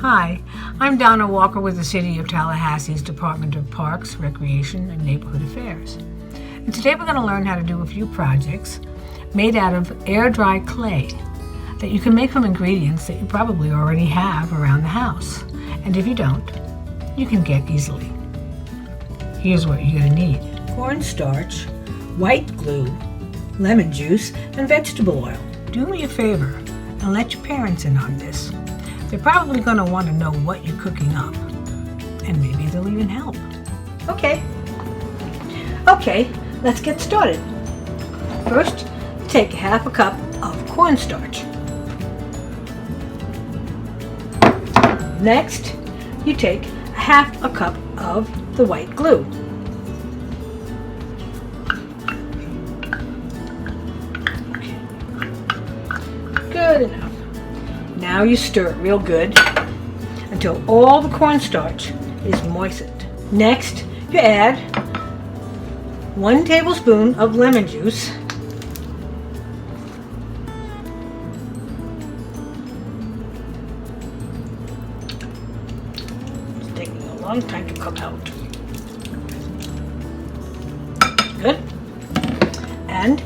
Hi, I'm Donna Walker with the City of Tallahassee's Department of Parks, Recreation, and Neighborhood Affairs. And today we're going to learn how to do a few projects made out of air-dry clay that you can make from ingredients that you probably already have around the house. And if you don't, you can get easily. Here's what you're going to need: cornstarch, white glue, lemon juice, and vegetable oil. Do me a favor and let your parents in on this. They're probably going to want to know what you're cooking up, and maybe they'll even help. Okay, let's get started. First, take half a cup of cornstarch. Next, you take half a cup of the white glue. Good enough. Now you stir it real good until all the cornstarch is moistened. Next, you add 1 tablespoon of lemon juice, it's taking a long time to come out. Good. And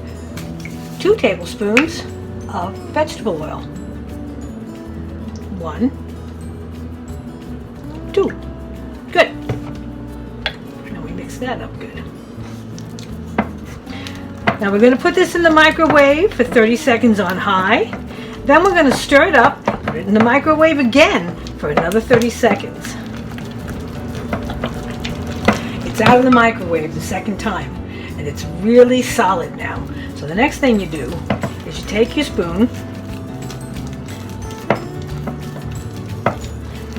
2 tablespoons of vegetable oil. 1, 2. Good. Now we mix that up good. Now we're going to put this in the microwave for 30 seconds on high. Then we're going to stir it up, put it in the microwave again for another 30 seconds. It's out of the microwave the second time, and it's really solid now. So the next thing you do is you take your spoon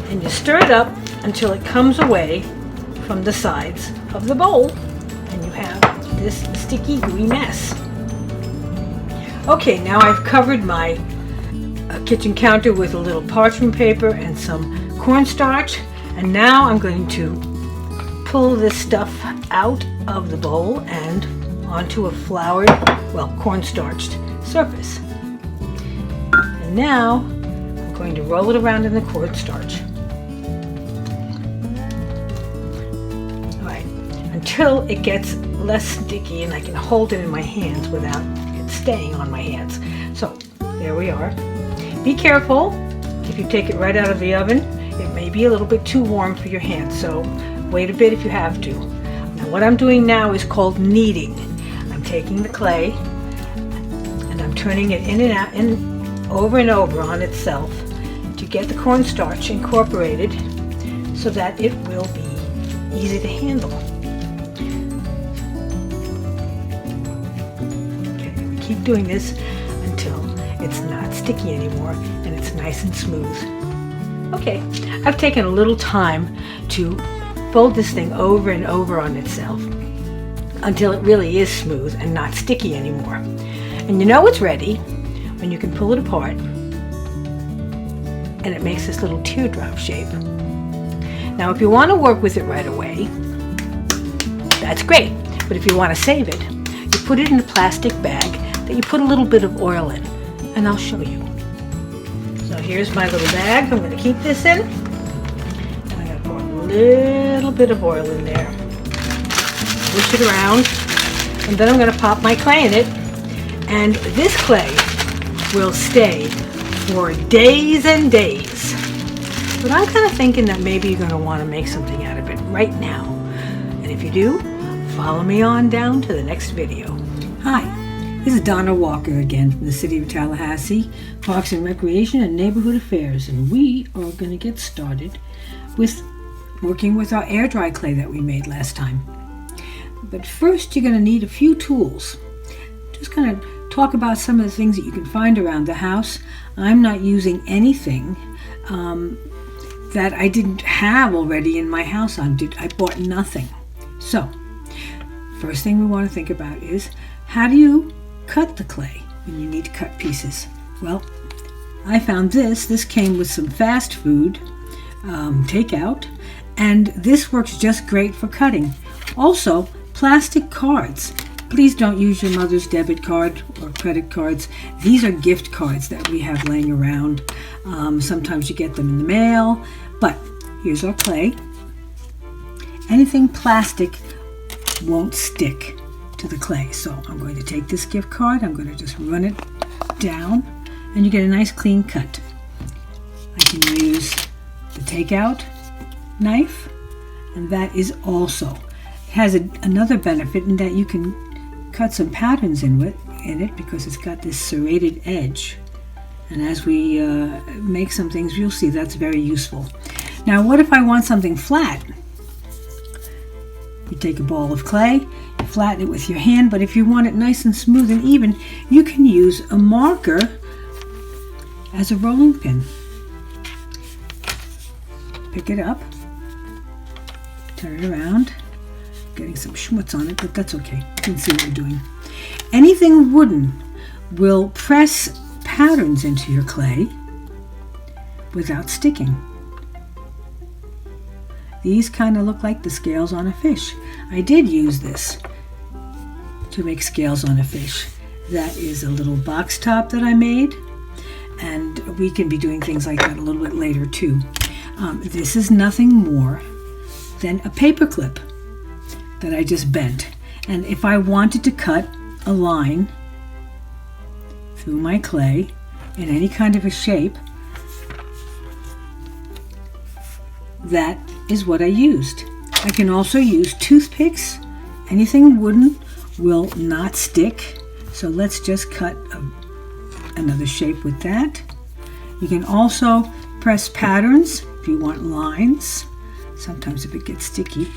and you stir it up until it comes away from the sides of the bowl, and you have this sticky, gooey mess. Okay, now I've covered my kitchen counter with a little parchment paper and some cornstarch, and now I'm going to pull this stuff out of the bowl and onto a floured, cornstarched surface. And now I'm going to roll it around in the cornstarch. Until it gets less sticky and I can hold it in my hands without it staying on my hands. So there we are. Be careful if you take it right out of the oven. It may be a little bit too warm for your hands, so wait a bit if you have to. Now what I'm doing now is called kneading. I'm taking the clay and I'm turning it in and out and over on itself to get the cornstarch incorporated so that it will be easy to handle. Keep doing this until it's not sticky anymore and it's nice and smooth. Okay, I've taken a little time to fold this thing over and over on itself until it really is smooth and not sticky anymore. And you know it's ready when you can pull it apart and it makes this little teardrop shape. Now if you want to work with it right away, that's great. But if you want to save it, you put it in a plastic bag that you put a little bit of oil in, and I'll show you. So here's my little bag. I'm going to keep this in, and I'm going to pour a little bit of oil in there. Push it around, and then I'm going to pop my clay in it, and this clay will stay for days and days. But I'm kind of thinking that maybe you're going to want to make something out of it right now. And if you do, follow me on down to the next video. Hi. This is Donna Walker again from the City of Tallahassee, Parks and Recreation and Neighborhood Affairs, and we are going to get started with working with our air dry clay that we made last time. But first you're going to need a few tools. Just going to talk about some of the things that you can find around the house. I'm not using anything that I didn't have already in my house. I bought nothing. So, first thing we want to think about is, how do you cut the clay when you need to cut pieces? Well, I found this. This came with some fast food takeout, and this works just great for cutting. Also, plastic cards. Please don't use your mother's debit card or credit cards. These are gift cards that we have laying around. Sometimes you get them in the mail. But here's our clay. Anything plastic won't stick to the clay. So I'm going to take this gift card. I'm going to just run it down, and you get a nice clean cut. I can use the takeout knife, and that is also has another benefit in that you can cut some patterns in it because it's got this serrated edge. And as we make some things, you'll see that's very useful. Now, what if I want something flat? You take a ball of clay, you flatten it with your hand, but if you want it nice and smooth and even, you can use a marker as a rolling pin. Pick it up, turn it around, getting some schmutz on it, but that's okay. You can see what you're doing. Anything wooden will press patterns into your clay without sticking. These kind of look like the scales on a fish. I did use this to make scales on a fish. That is a little box top that I made, and we can be doing things like that a little bit later too. This is nothing more than a paper clip that I just bent. And if I wanted to cut a line through my clay in any kind of a shape, that is what I used. I can also use toothpicks. Anything wooden will not stick. So let's just cut another shape with that. You can also press patterns if you want lines. Sometimes if it gets sticky,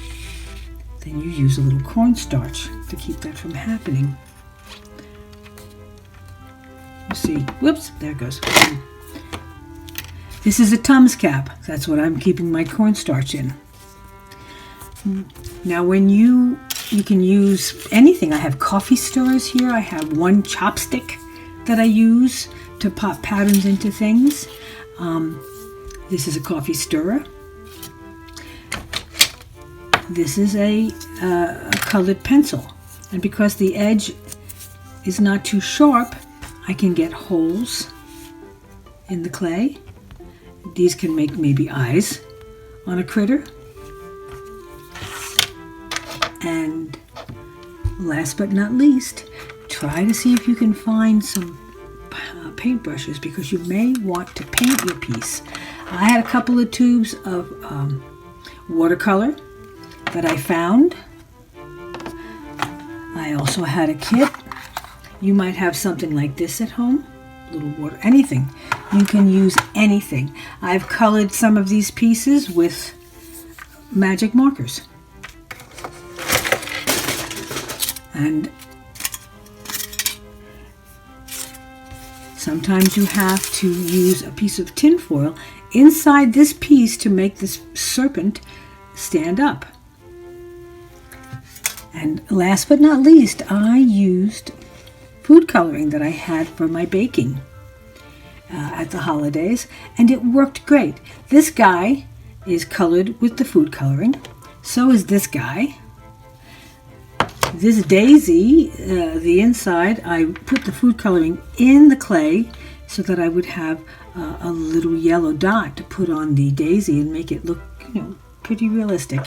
then you use a little cornstarch to keep that from happening. You see, whoops, there it goes. This is a Tums cap. That's what I'm keeping my cornstarch in. Now when you can use anything. I have coffee stirrers here. I have one chopstick that I use to pop patterns into things. This is a coffee stirrer. This is a colored pencil. And because the edge is not too sharp, I can get holes in the clay. These can make maybe eyes on a critter. And last but not least, try to see if you can find some paintbrushes because you may want to paint your piece. I had a couple of tubes of watercolor that I found. I also had a kit. You might have something like this at home. Little water, anything. You can use anything. I've colored some of these pieces with magic markers. And sometimes you have to use a piece of tin foil inside this piece to make this serpent stand up. And last but not least, I used food coloring that I had for my baking at the holidays, and it worked great. This guy is colored with the food coloring. So is this guy. This daisy, the inside, I put the food coloring in the clay so that I would have a little yellow dot to put on the daisy and make it look, pretty realistic.